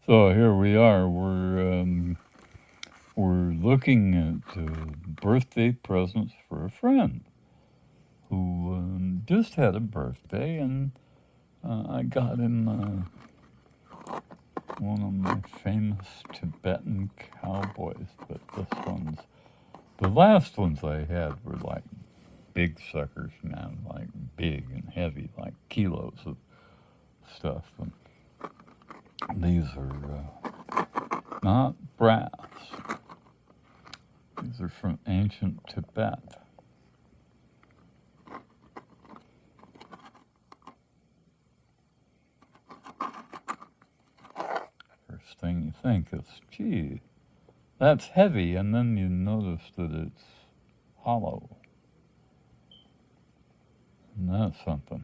So here we are. We're looking at birthday presents for a friend who just had a birthday, and I got him one of my famous Tibetan cowboys. But the last ones I had were like big suckers, man, like big and heavy, like kilos of stuff. And these are not brass. These are from ancient Tibet. First thing you think is, gee, that's heavy, and then you notice that it's hollow. And that's something.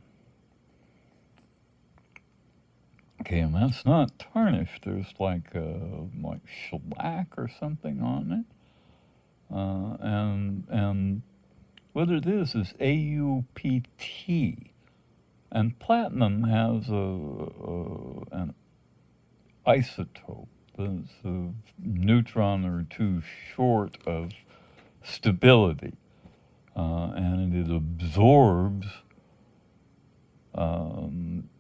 Okay, and that's not tarnished. There's like shellac or something on it. And what it is AUPT. And platinum has an isotope. That's a neutron or two short of stability. And it absorbs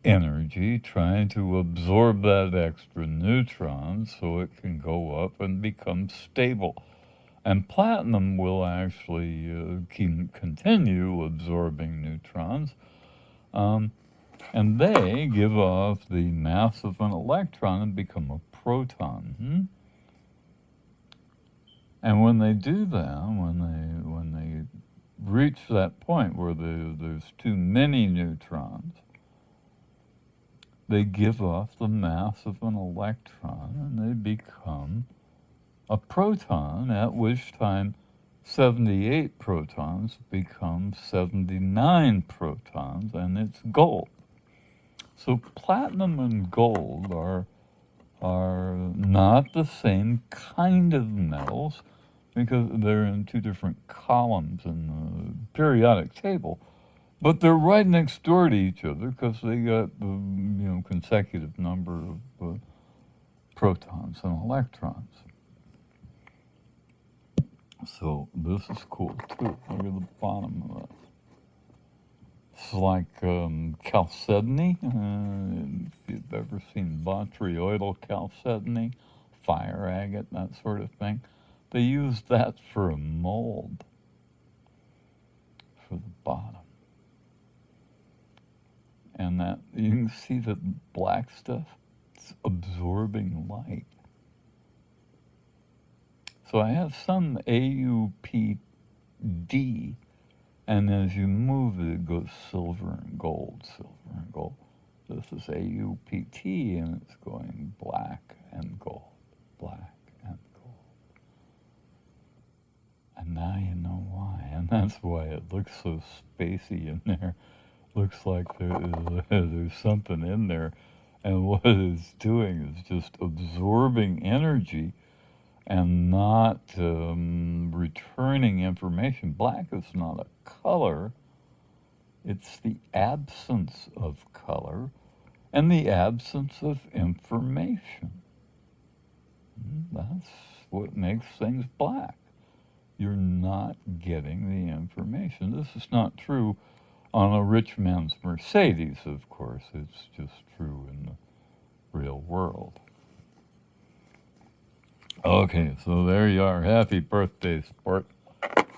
energy, trying to absorb that extra neutron so it can go up and become stable. And platinum will actually continue absorbing neutrons. And they give off the mass of an electron and become a proton. And when they do that, when they reach that point where there's too many neutrons, they give off the mass of an electron and they become a proton, at which time 78 protons become 79 protons, and it's gold. So platinum and gold are not the same kind of metals because they're in two different columns in the periodic table, but they're right next door to each other because they got the consecutive number of protons and electrons. So this is cool too. Look at the bottom of it. It's like chalcedony. If you've ever seen botryoidal chalcedony, fire agate, that sort of thing, they use that for a mold for the bottom. And that you can see the black stuff. It's absorbing light. So I have some AUPD, and as you move it, it goes silver and gold, silver and gold. This is AUPT, and it's going black and gold, black and gold. And now you know why, and that's why it looks so spacey in there. Looks like there's something in there, and what it's doing is just absorbing energy and not returning information. Black is not a color, it's the absence of color and the absence of information. That's what makes things black. You're not getting the information. This is not true on a rich man's Mercedes, of course. It's just true in the real world. Okay, so there you are. Happy birthday, Sport.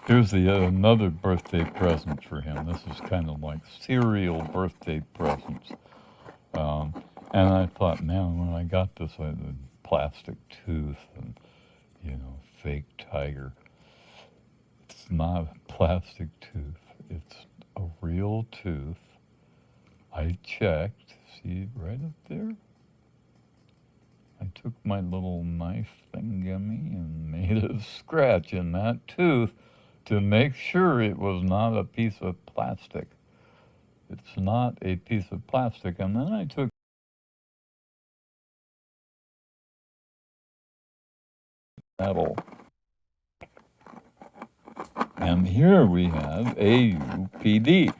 Here's another birthday present for him. This is kind of like serial birthday presents. And I thought, man, when I got this, I had a plastic tooth and, fake tiger. It's not a plastic tooth. It's a real tooth. I checked. See right up there? I took my little knife thingammy and made a scratch in that tooth to make sure it was not a piece of plastic. It's not a piece of plastic. And then I took metal. And here we have AUPD.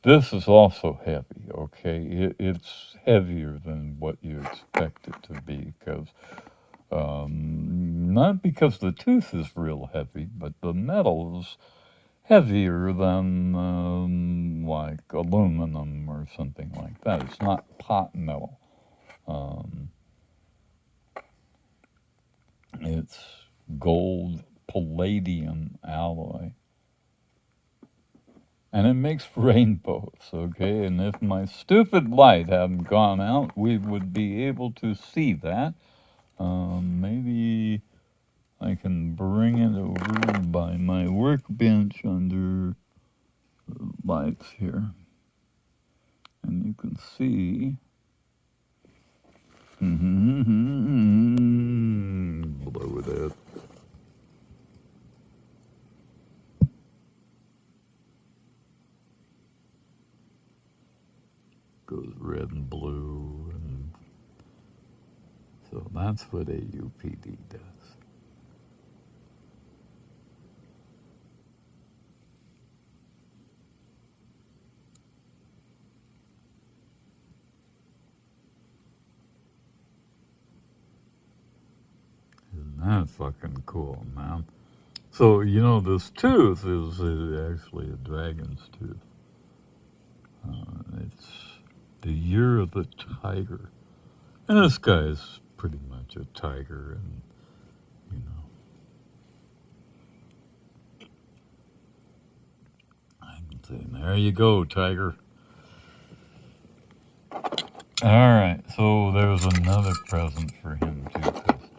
This is also heavy, okay? It's heavier than what you expect it to be, because not because the tooth is real heavy, but the metal is heavier than like aluminum or something like that. It's not pot metal. It's gold palladium alloy. And it makes rainbows, okay? And if my stupid light hadn't gone out, we would be able to see that. Maybe I can bring it over by my workbench under the lights here. And you can see. Blow that. Goes red and blue, and so that's what AUPD does. Isn't that fucking cool, man? So, you know, this tooth is actually a dragon's tooth. It's the year of the tiger. And this guy is pretty much a tiger, and, you know. I can say, there you go, tiger. All right, so there's another present for him, too. 'Cause,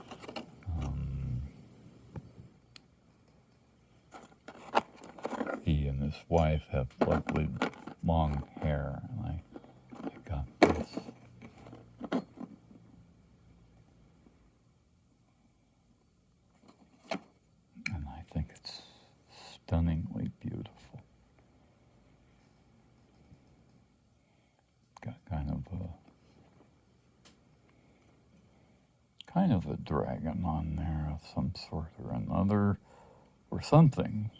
he and his wife have lovely long hair, and I got this. And I think it's stunningly beautiful. Got kind of a dragon on there of some sort or another, or something.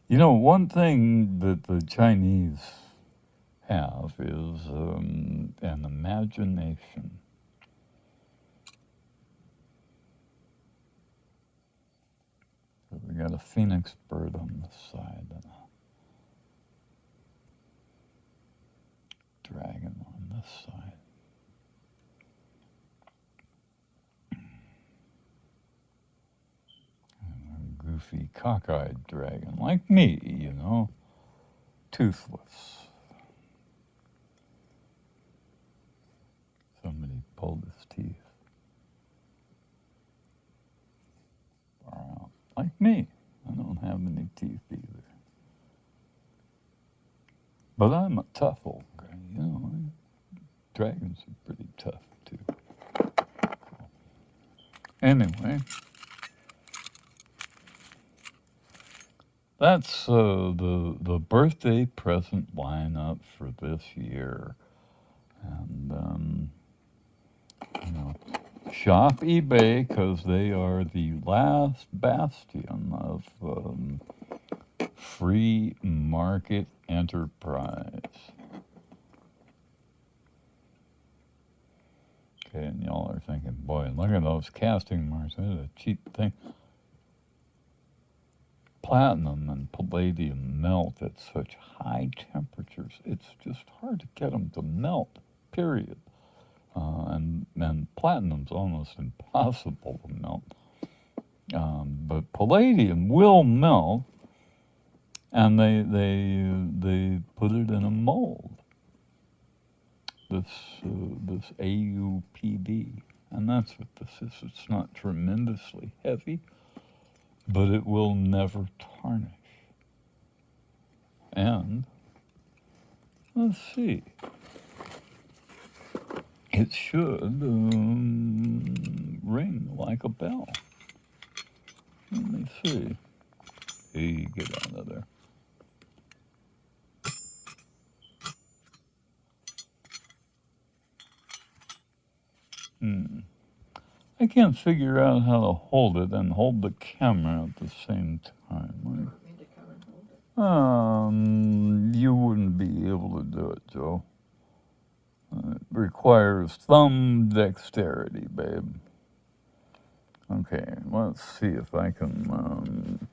You know, one thing that the Chinese have is an imagination. So we got a phoenix bird on this side and a dragon on this side. Goofy, cockeyed dragon, like me, you know, toothless. Somebody pulled his teeth far out, like me. I don't have any teeth either. But I'm a tough old guy, you know. Dragons are pretty tough, too. Anyway. That's the birthday present lineup for this year, and you know, shop eBay because they are the last bastion of free market enterprise. Okay, and y'all are thinking, boy, look at those casting marks. That's a cheap thing. Platinum and palladium melt at such high temperatures. It's just hard to get them to melt, period. And platinum's almost impossible to melt. But palladium will melt, and they put it in a mold. This AUPD, and that's what this is. It's not tremendously heavy, but it will never tarnish. And let's see, it should ring like a bell. Let me see. Hey, get out of there. I can't figure out how to hold it and hold the camera at the same time. You want me to come and hold it? You wouldn't be able to do it, Joe. requires thumb dexterity, babe. Okay, let's see if I can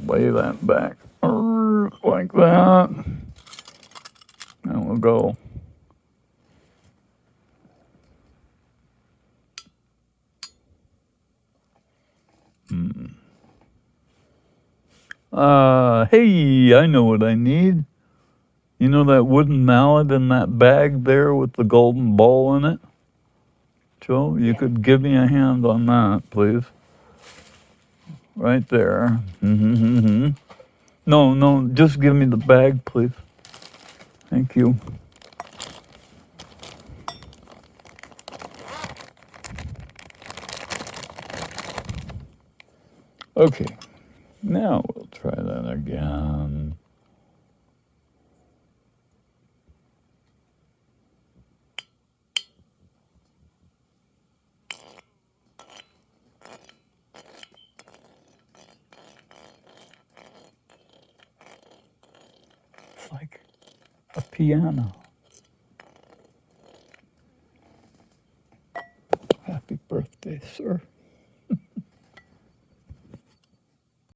lay that back like that. And we'll go. Hey, I know what I need. You know that wooden mallet in that bag there with the golden ball in it? Joe, you could give me a hand on that, please. Right there. No, no, just give me the bag, please. Thank you. Okay, now we'll try that again. It's like a piano. Happy birthday, sir.